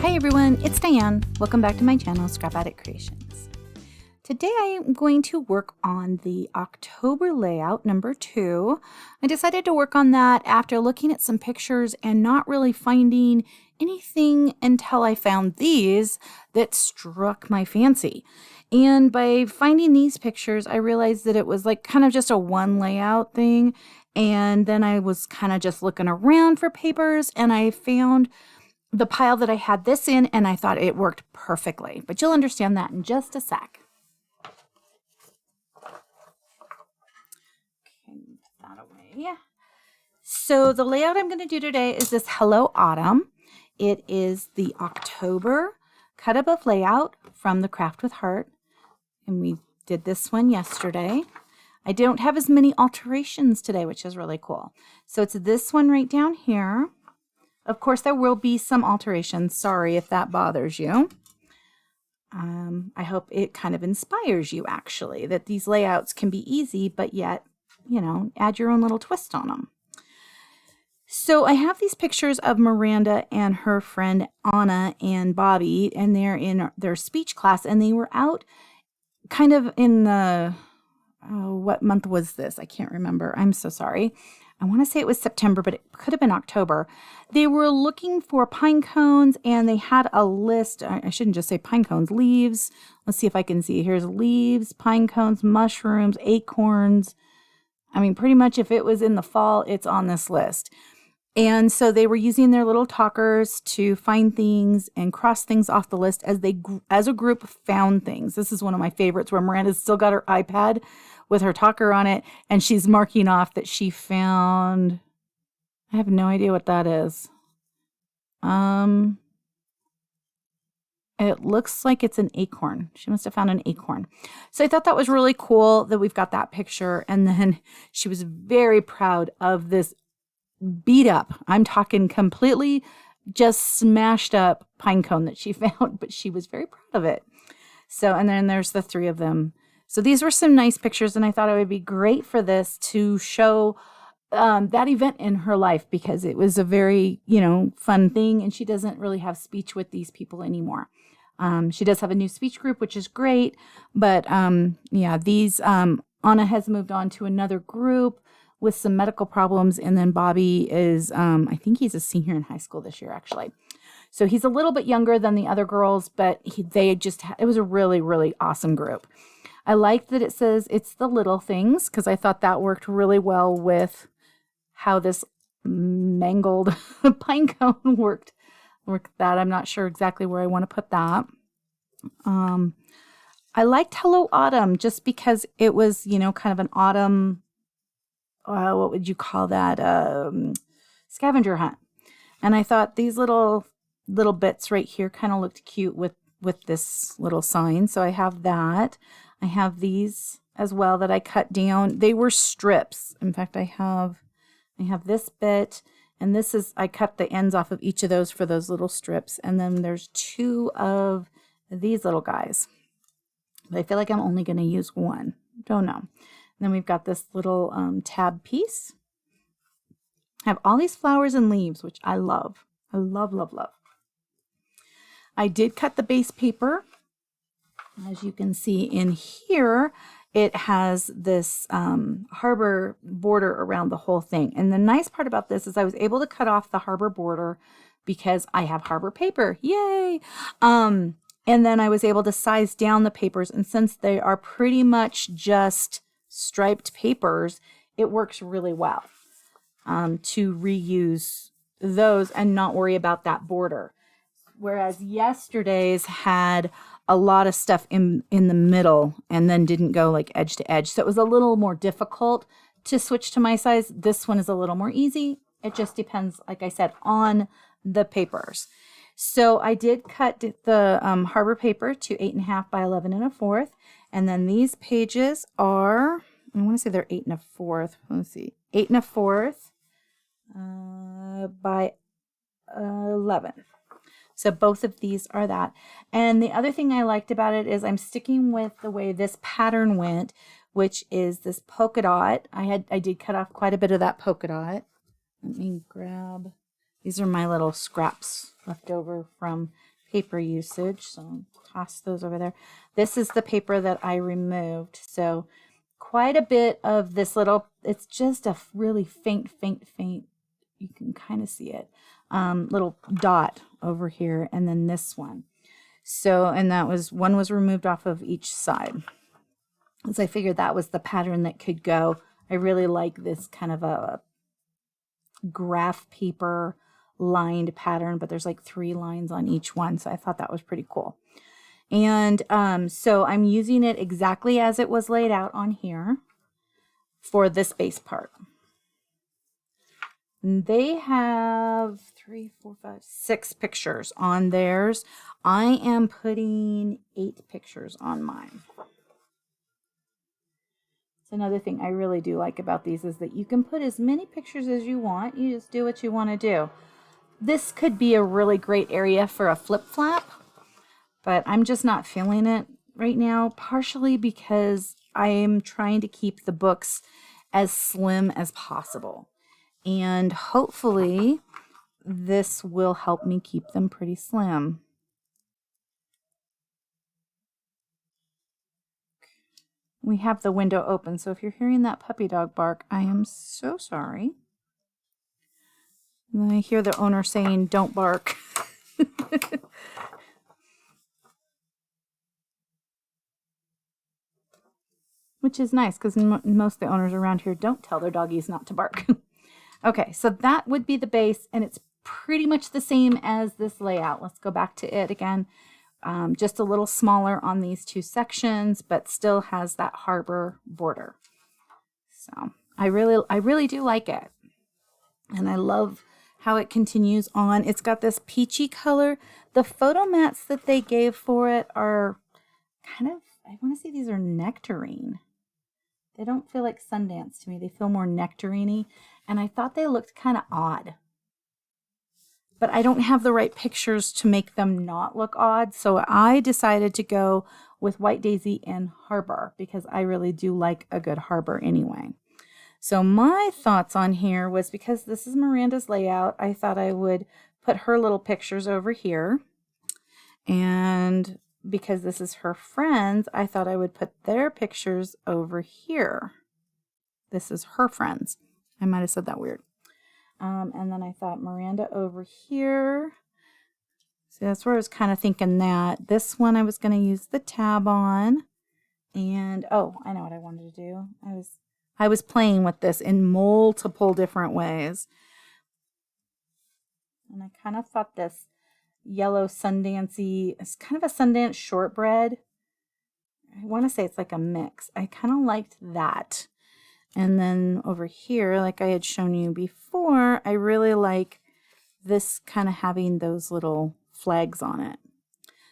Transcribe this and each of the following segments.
Hi everyone, it's Diane. Welcome back to my channel, Scrap Addict Creations. Today I am going to work on the October layout number 2. I decided to work on that after looking at some pictures and not really finding anything until I found these that struck my fancy. And by finding these pictures, I realized that it was like kind of just a one layout thing. And then I was kind of just looking around for papers and I found the pile that I had this in, and I thought it worked perfectly. But you'll understand that in just a sec. Okay, put that away. So the layout I'm going to do today is this Hello Autumn. It is the October cut above layout from the Craft with Heart. And we did this one yesterday. I don't have as many alterations today, which is really cool. So it's this one right down here. Of course, there will be some alterations. Sorry if that bothers you. I hope it kind of inspires you, actually, that these layouts can be easy, but yet, you know, add your own little twist on them. So I have these pictures of Miranda and her friend Anna and Bobby, and they're in their speech class, and they were out kind of in the, what month was this? I can't remember. I'm so sorry. I want to say it was September, but it could have been October. They were looking for pine cones, and they had a list. I shouldn't just say pine cones, leaves. Let's see if I can see. Here's leaves, pine cones, mushrooms, acorns. I mean, pretty much if it was in the fall, it's on this list. And so they were using their little talkers to find things and cross things off the list as they, as a group, found things. This is one of my favorites where Miranda's still got her iPad with her talker on it, and she's marking off that she found, I have no idea what that is. It looks like it's an acorn. She must have found an acorn. So I thought that was really cool that we've got that picture. And then she was very proud of this beat up, I'm talking completely just smashed up pine cone that she found, but she was very proud of it. So, and then there's the 3 of them. So these were some nice pictures, and I thought it would be great for this to show that event in her life, because it was a very, fun thing, and she doesn't really have speech with these people anymore. She does have a new speech group, which is great, but these, Anna has moved on to another group with some medical problems, and then Bobby is, I think he's a senior in high school this year, actually. So he's a little bit younger than the other girls, but it was a really, really awesome group. I like that it says it's the little things, because I thought that worked really well with how this mangled pine cone worked that. I'm not sure exactly where I want to put that. I liked Hello Autumn just because it was, kind of an autumn, what would you call that? Scavenger hunt. And I thought these little bits right here kind of looked cute with this little sign. So I have that. I have these as well that I cut down. They were strips. In fact, I have this bit, and this is, I cut the ends off of each of those for those little strips. And then there's 2 of these little guys. But I feel like I'm only going to use one. Don't know. And then we've got this little tab piece. I have all these flowers and leaves, which I love. I love, love, love. I did cut the base paper. As you can see in here, it has this harbor border around the whole thing. And the nice part about this is I was able to cut off the harbor border because I have harbor paper. Yay! And then I was able to size down the papers. And since they are pretty much just striped papers, it works really well to reuse those and not worry about that border. Whereas yesterday's had a lot of stuff in the middle and then didn't go like edge to edge. So it was a little more difficult to switch to my size. This one is a little more easy. It just depends, like I said, on the papers. So I did cut the harbor paper to 8.5 by 11 1/4. And then these pages are, I want to say they're 8 1/4. Let's see, 8 1/4 by 11. So both of these are that. And the other thing I liked about it is I'm sticking with the way this pattern went, which is this polka dot. I did cut off quite a bit of that polka dot. Let me grab, these are my little scraps left over from paper usage. So toss those over there. This is the paper that I removed. So quite a bit of this little, it's just a really faint, you can kind of see it, little dot over here, and then this one. So, and that was, one was removed off of each side. So I figured that was the pattern that could go. I really like this kind of a graph paper lined pattern, but there's like 3 lines on each one. So I thought that was pretty cool. And so I'm using it exactly as it was laid out on here for this base part. And they have 6 pictures on theirs. I am putting 8 pictures on mine. It's another thing I really do like about these is that you can put as many pictures as you want. You just do what you want to do. This could be a really great area for a flip flap, but I'm just not feeling it right now, partially because I am trying to keep the books as slim as possible. And hopefully this will help me keep them pretty slim. We have the window open, so if you're hearing that puppy dog bark, I am so sorry. And I hear the owner saying, "Don't bark." Which is nice, because most of the owners around here don't tell their doggies not to bark. Okay, so that would be the base, and it's pretty much the same as this layout. Let's go back to it again. Just a little smaller on these 2 sections, but still has that harbor border. So I really do like it. And I love how it continues on. It's got this peachy color. The photo mats that they gave for it are kind of, I want to say these are nectarine. They don't feel like Sundance to me. They feel more nectarine-y. And I thought they looked kind of odd. But I don't have the right pictures to make them not look odd. So I decided to go with White Daisy and Harbor because I really do like a good harbor anyway. So my thoughts on here was, because this is Miranda's layout, I thought I would put her little pictures over here. And because this is her friends, I thought I would put their pictures over here. This is her friends. I might have said that weird. And then I thought Miranda over here. So that's where I was kind of thinking that. This one I was going to use the tab on. And, oh, I know what I wanted to do. I was playing with this in multiple different ways. And I kind of thought this yellow Sundancey, it's kind of a Sundance shortbread. I want to say it's like a mix. I kind of liked that. And then over here, like I had shown you before, I really like this kind of having those little flags on it.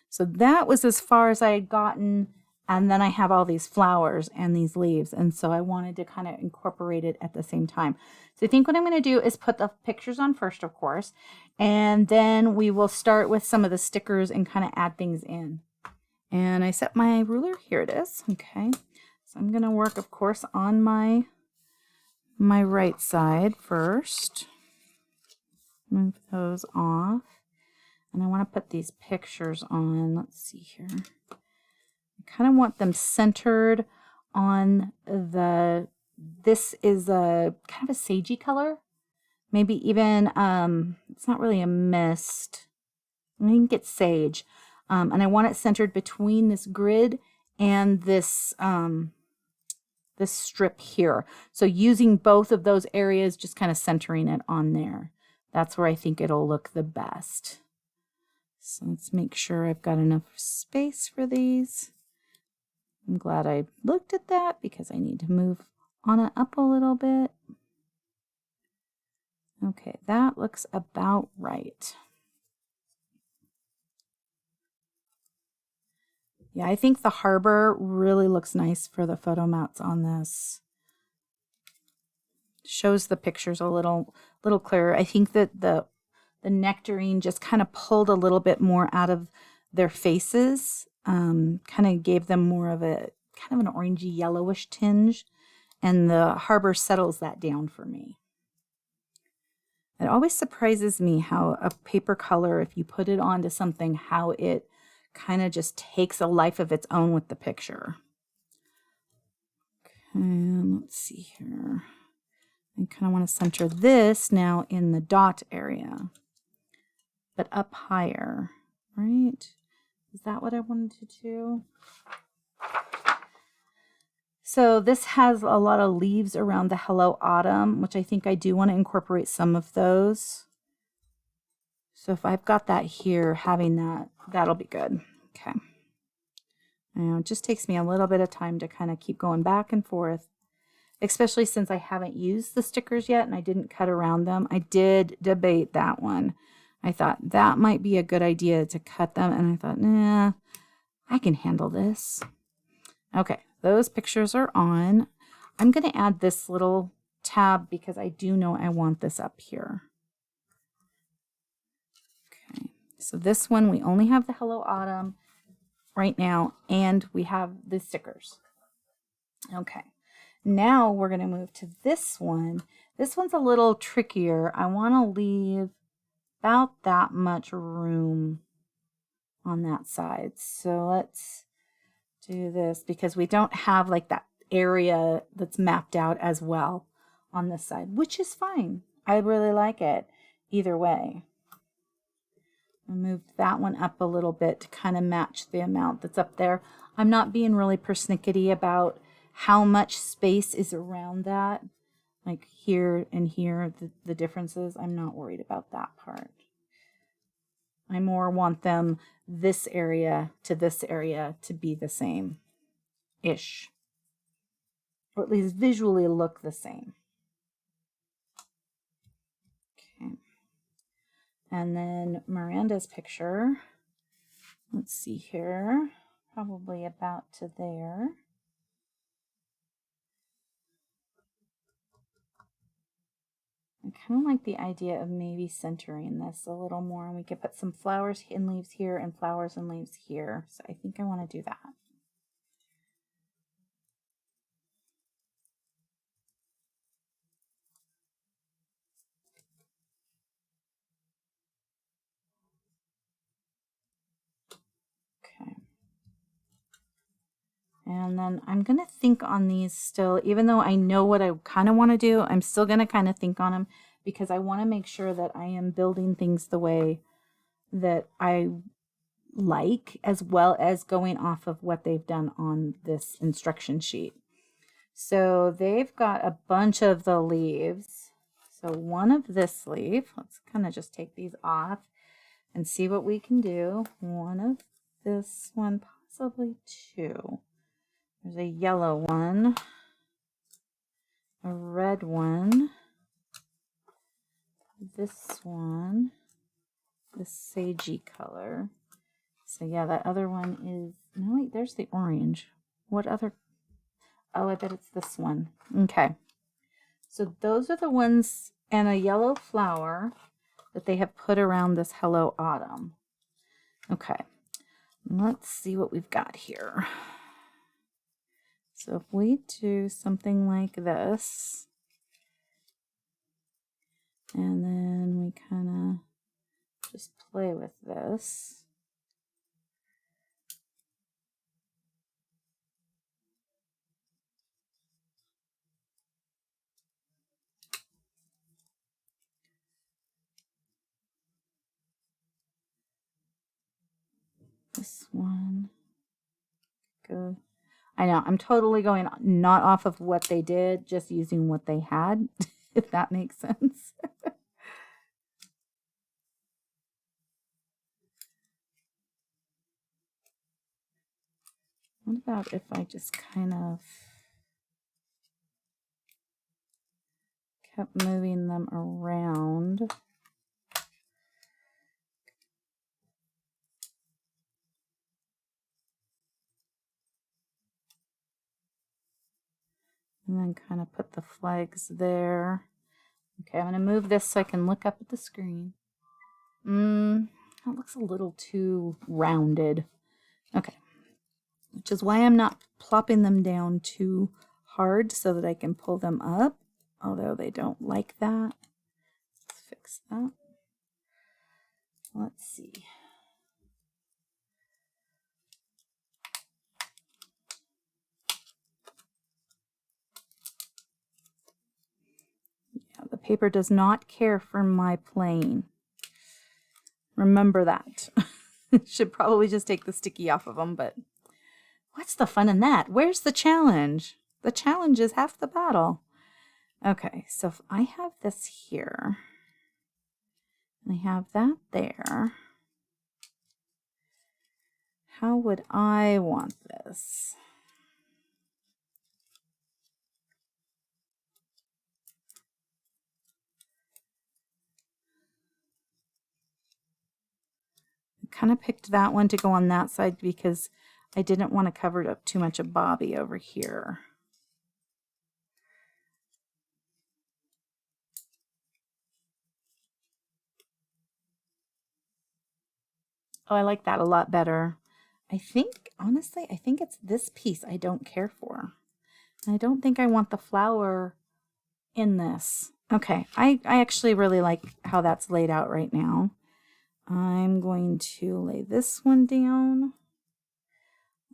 So that was as far as I had gotten. And then I have all these flowers and these leaves. And so I wanted to kind of incorporate it at the same time. So I think what I'm going to do is put the pictures on first, of course. And then we will start with some of the stickers and kind of add things in. And I set my ruler. Here it is. Okay. So I'm going to work, of course, on my right side first. Move those off. And I want to put these pictures on. Let's see here. I kind of want them centered on this is a kind of a sagey color. Maybe even, it's not really a mist. I think it's sage. And I want it centered between this grid and this strip here. So using both of those areas, just kind of centering it on there. That's where I think it'll look the best. So let's make sure I've got enough space for these. I'm glad I looked at that because I need to move on it up a little bit. Okay, that looks about right. Yeah, I think the harbor really looks nice for the photo mats on this. Shows the pictures a little clearer. I think that the nectarine just kind of pulled a little bit more out of their faces. Kind of gave them more of a kind of an orangey yellowish tinge. And the harbor settles that down for me. It always surprises me how a paper color, if you put it onto something, how it kind of just takes a life of its own with the picture. Okay, let's see here. I kind of want to center this now in the dot area, but up higher, right? Is that what I wanted to do? So this has a lot of leaves around the Hello Autumn, which I think I do want to incorporate some of those. So if I've got that here, having that, that'll be good. Okay. Now it just takes me a little bit of time to kind of keep going back and forth, especially since I haven't used the stickers yet and I didn't cut around them. I did debate that one. I thought that might be a good idea to cut them, and I thought, nah, I can handle this. Okay, those pictures are on. I'm going to add this little tab because I do know I want this up here. Okay, so this one, we only have the Hello Autumn right now, and we have the stickers. Okay, now we're going to move to this one. This one's a little trickier. I want to leave about that much room on that side. So let's do this because we don't have like that area that's mapped out as well on this side, which is fine. I really like it either way. I moved that one up a little bit to kind of match the amount that's up there. I'm not being really persnickety about how much space is around that. Like here and here, the differences, I'm not worried about that part. I more want them, this area to this area, to be the same-ish. Or at least visually look the same. Okay. And then Miranda's picture. Let's see here. Probably about to there. I kind of like the idea of maybe centering this a little more, and we could put some flowers and leaves here and flowers and leaves here. So I think I want to do that. Okay. And then I'm going to think on these still, even though I know what I kind of want to do, I'm still going to kind of think on them because I want to make sure that I am building things the way that I like, as well as going off of what they've done on this instruction sheet. So they've got a bunch of the leaves. So one of this leaf, let's kind of just take these off and see what we can do. One of this one, possibly two. There's a yellow one, a red one, this one, this sagey color. So yeah, that other one is, no wait, there's the orange. What other? Oh, I bet it's this one. Okay. So those are the ones, and a yellow flower that they have put around this Hello Autumn. Okay. Let's see what we've got here. So if we do something like this, and then we kind of just play with this. This one. Good. I know, I'm totally going not off of what they did, just using what they had, if that makes sense. What about if I just kind of kept moving them around? And then kind of put the flags there. Okay, I'm going to move this so I can look up at the screen. That looks a little too rounded. Okay, which is why I'm not plopping them down too hard so that I can pull them up, although they don't like that. It's fix that. Let's see. Yeah, the paper does not care for my plane. Remember that. Should probably just take the sticky off of them, but what's the fun in that? Where's the challenge? The challenge is half the battle. Okay, so if I have this here, and I have that there, how would I want this? I kind of picked that one to go on that side because I didn't want to cover up too much of Bobby over here. Oh, I like that a lot better. I think, honestly, I think it's this piece I don't care for. I don't think I want the flower in this. Okay, I actually really like how that's laid out right now. I'm going to lay this one down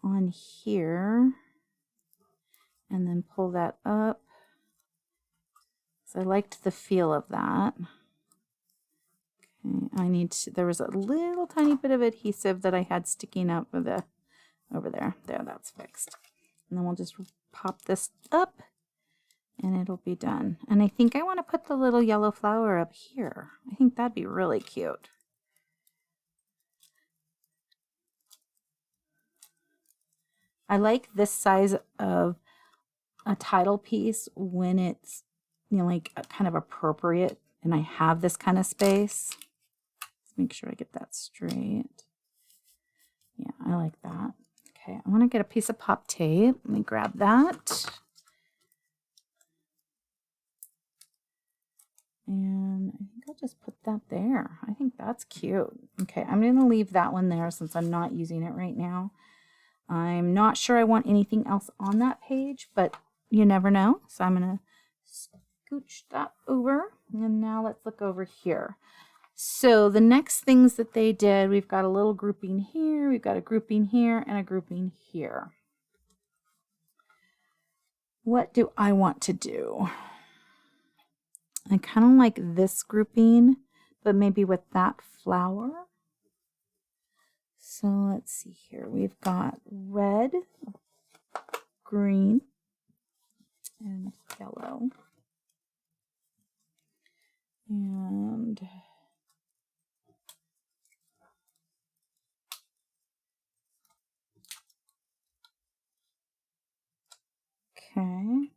on here and then pull that up. So I liked the feel of that. Okay, I need to, there was a little tiny bit of adhesive that I had sticking up with the, over there. There, that's fixed. And then we'll just pop this up and it'll be done. And I think I want to put the little yellow flower up here. I think that'd be really cute. I like this size of a title piece when it's, you know, like kind of appropriate and I have this kind of space. Let's make sure I get that straight. Yeah, I like that. Okay, I want to get a piece of pop tape. Let me grab that. And I think I'll just put that there. I think that's cute. Okay, I'm going to leave that one there since I'm not using it right now. I'm not sure I want anything else on that page, but you never know. So I'm going to scooch that over. And now let's look over here. So the next things that they did, we've got a little grouping here, we've got a grouping here, and a grouping here. What do I want to do? I kind of like this grouping, but maybe with that flower. So let's see here. We've got red, green, and yellow. And okay.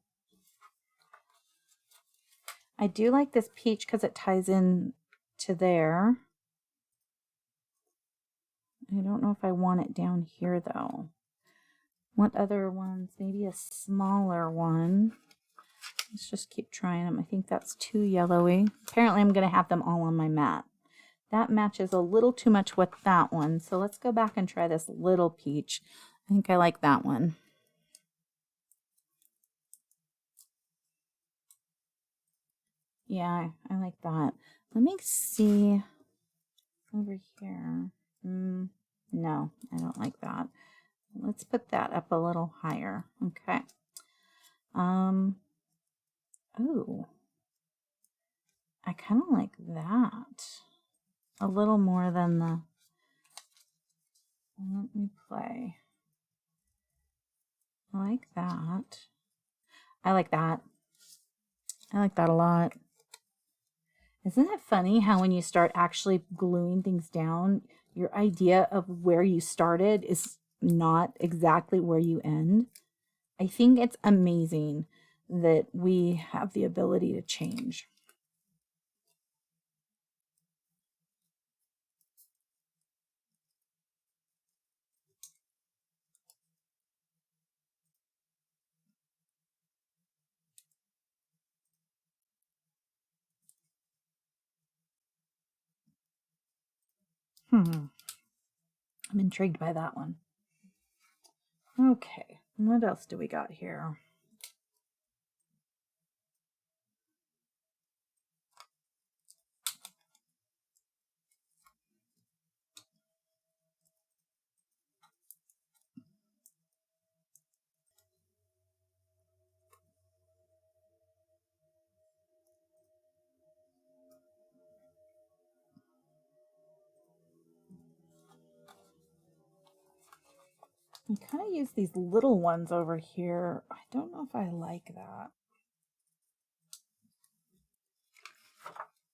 I do like this peach because it ties in to there. I don't know if I want it down here though. What other ones? Maybe a smaller one. Let's just keep trying them. I think that's too yellowy. Apparently I'm going to have them all on my mat. That matches a little too much with that one. So let's go back and try this little peach. I think I like that one. Yeah, I like that. Let me see over here. No, I don't like that. Let's put that up a little higher. Okay. Oh, I kind of like that a little more than the, let me play. I like that. I like that. I like that a lot. Isn't it funny how when you start actually gluing things down, your idea of where you started is not exactly where you end? I think it's amazing that we have the ability to change. I'm intrigued by that one. Okay, what else do we got here? I kind of use these little ones over here. I don't know if I like that.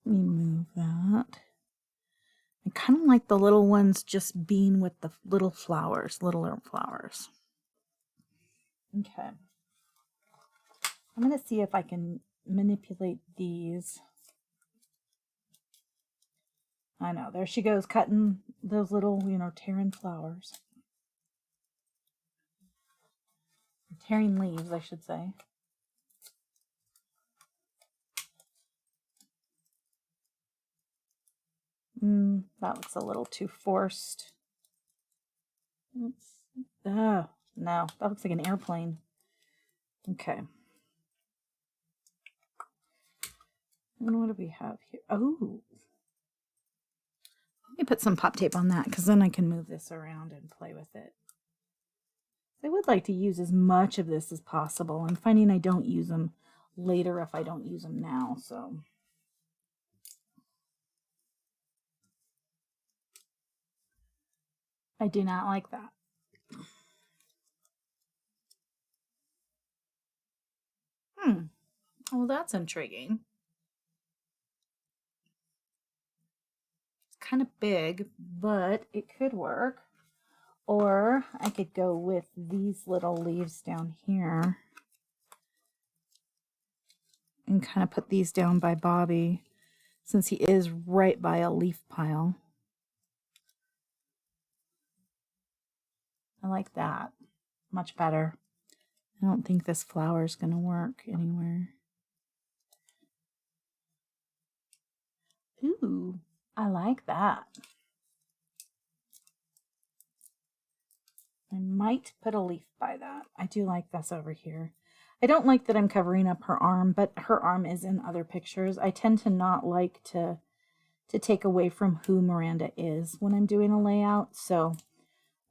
Let me move that. I kind of like the little ones just being with the little flowers, littler flowers. Okay. I'm going to see if I can manipulate these. I know, there she goes, cutting those little, tearing flowers. Tearing leaves, I should say. That looks a little too forced. No, that looks like an airplane. Okay. And what do we have here? Oh. Let me put some pop tape on that, because then I can move this around and play with it. I would like to use as much of this as possible. I'm finding I don't use them later if I don't use them now, so. I do not like that. Well, that's intriguing. It's kind of big, but it could work. Or I could go with these little leaves down here and kind of put these down by Bobby, since he is right by a leaf pile. I like that. Much better. I don't think this flower is going to work anywhere. Ooh, I like that. I might put a leaf by that. I do like this over here. I don't like that I'm covering up her arm, but her arm is in other pictures. I tend to not like to take away from who Miranda is when I'm doing a layout, so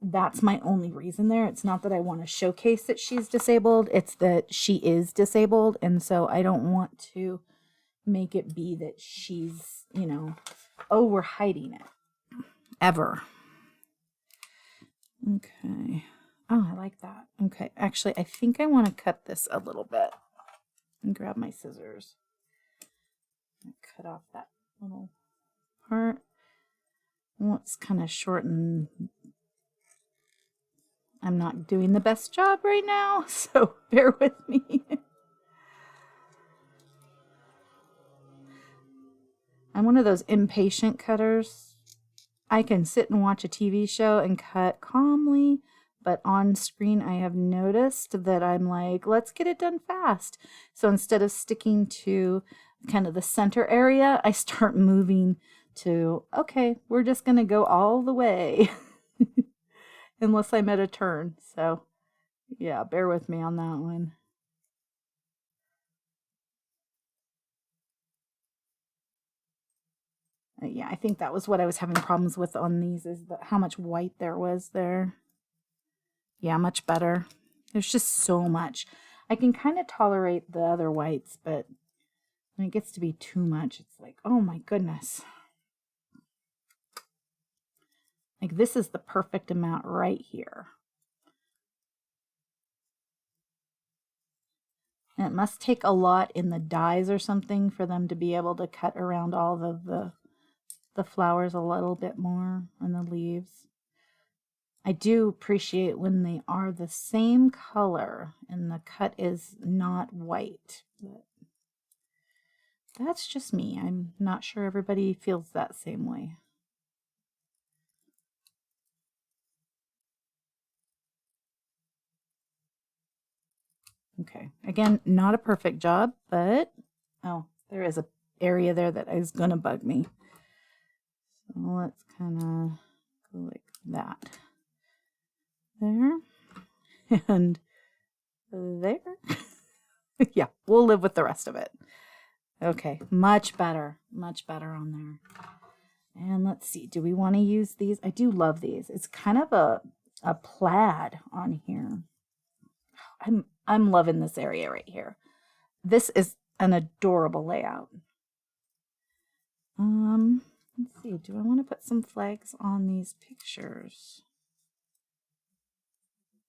that's my only reason there. It's not that I want to showcase that she's disabled, it's that she is disabled, and so I don't want to make it be that she's, oh, we're hiding it. Ever. Okay. Oh, I like that. Okay, actually, I think I want to cut this a little bit and grab my scissors. Cut off that little part. Well, it's kind of short and I'm not doing the best job right now, so bear with me. I'm one of those impatient cutters. I can sit and watch a TV show and cut calmly, but on screen I have noticed that I'm like, let's get it done fast. So instead of sticking to kind of the center area, I start moving to, okay, we're just going to go all the way. Unless I'm at a turn. So yeah, bear with me on that one. Yeah, I think that was what I was having problems with on these, is how much white there was there. Yeah, much better. There's just so much. I can kind of tolerate the other whites, but when it gets to be too much, it's like, oh my goodness. Like, this is the perfect amount right here. And it must take a lot in the dies or something for them to be able to cut around all of the flowers a little bit more and the leaves. I do appreciate when they are the same color and the cut is not white. But that's just me. I'm not sure everybody feels that same way. Okay, again, not a perfect job, but oh, there is an area there that is gonna bug me. So let's kind of go like that. There. And there. Yeah, we'll live with the rest of it. Okay, much better on there. And let's see, do we want to use these? I do love these. It's kind of a plaid on here. I'm loving this area right here. This is an adorable layout. Let's see, do I want to put some flags on these pictures?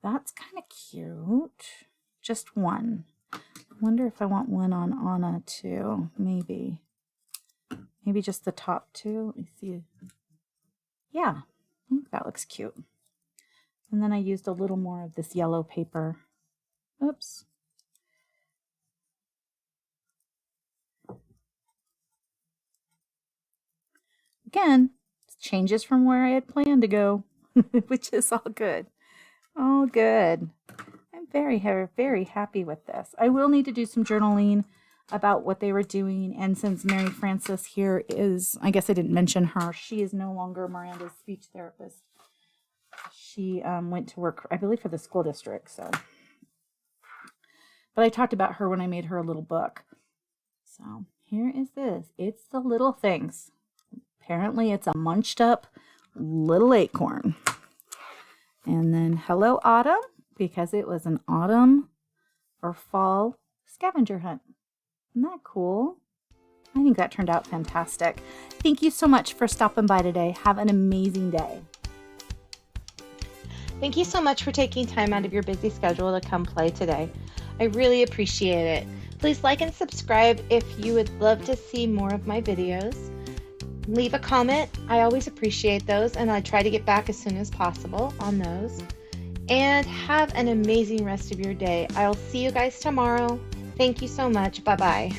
That's kind of cute. Just one. I wonder if I want one on Anna too. Maybe just the top two. Let me see. Yeah, I think that looks cute. And then I used a little more of this yellow paper. Oops. Again, changes from where I had planned to go, which is all good. All good. I'm very, very happy with this. I will need to do some journaling about what they were doing. And since Mary Frances here is, I guess I didn't mention her, she is no longer Miranda's speech therapist. She went to work, I believe, for the school district. So, but I talked about her when I made her a little book. So here is this. It's the little things. Apparently it's a munched up little acorn. And then Hello Autumn, because it was an autumn or fall scavenger hunt. Isn't that cool? I think that turned out fantastic. Thank you so much for stopping by today. Have an amazing day. Thank you so much for taking time out of your busy schedule to come play today. I really appreciate it. Please like and subscribe if you would love to see more of my videos. Leave a comment. I always appreciate those, and I try to get back as soon as possible on those. And have an amazing rest of your day. I'll see you guys tomorrow. Thank you so much. Bye-bye.